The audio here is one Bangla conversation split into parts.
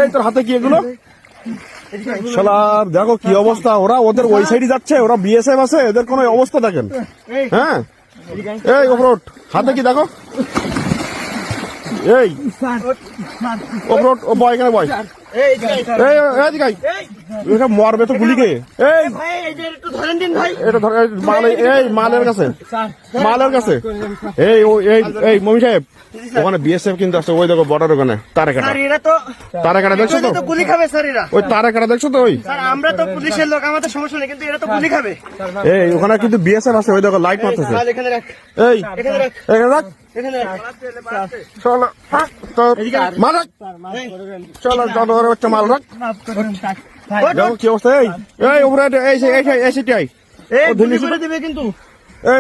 এই তোর হাতে কি এগুলো? শালার দেখো কি অবস্থা, ওরা ওদের ওই সাইডে যাচ্ছে, ওরা বিএসএফ আছে, এদের কোনো অবস্থা দেখেন। হ্যাঁ এই অফরোড হাতে কি দেখো, এই অফরোড ও বয় এখানে বয়, মরবে তো গুলি খেয়ে। এটা ধর মাল, এই মালের কাছে, মালের কাছে। এই মমি সাহেব ওখানে বিএসএফ কিন্তু আছে, ওই দেখো বর্ডার ওখানে তারে কাটা, তারে কাটা দেখছো তো? গুলি খাবে স্যার এরা, ওই তারে কাটা দেখছো তো? ওই আমরা তো পুলিশের লোক, আমাদের সমস্যা নেই, কিন্তু এরা তো গুলি খাবে। এই ওখানে কিন্তু বিএসএফ আছে, ওই দেখো লাইট মারতেছে। এই এখানে রাখ, চলো চলো চলো বাচ্চা মাল রাখ। দেখো কি অবস্থা, এই উপরে এসিটাই দিবে কিন্তু।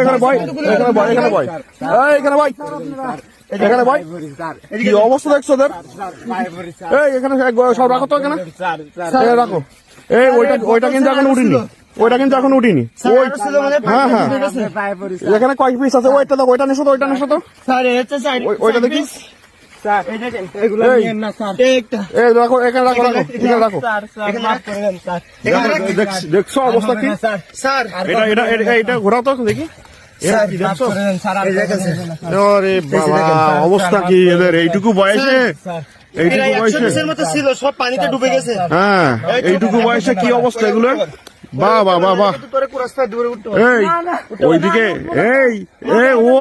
এখানে বয়, এখানে বয়, এখানে বয়, এখানে বয়, এখানে বয়। কি অবস্থা দেখছো ওদের? এই এখানে সব রাখো তো, এখানে রাখো। এই ওইটা কিন্তু এখন উঠিনি, ওইটা কিন্তু এখন উঠিনি। হ্যাঁ হ্যাঁ এখানে কয়েক পিস আছে, ওইটা দেখো, ওইটা নিশো তো, ওইটা নিশো তো, ওইটা দেখি। রাখো এখানে, রাখো রাখো এখানে রাখো। দেখছো অবস্থা কি? এটা ঘোরাও তো দেখি। আরে বাবা অবস্থা কি এদের, এইটুকু বয়সে, এইটুকু বয়সে ছিল, সব পানিতে ডুবে গেছে। হ্যাঁ এইটুকু বয়সে কি অবস্থা এগুলো, বাহ বাহ বাহ বাহ। এই ওইদিকে, এই ও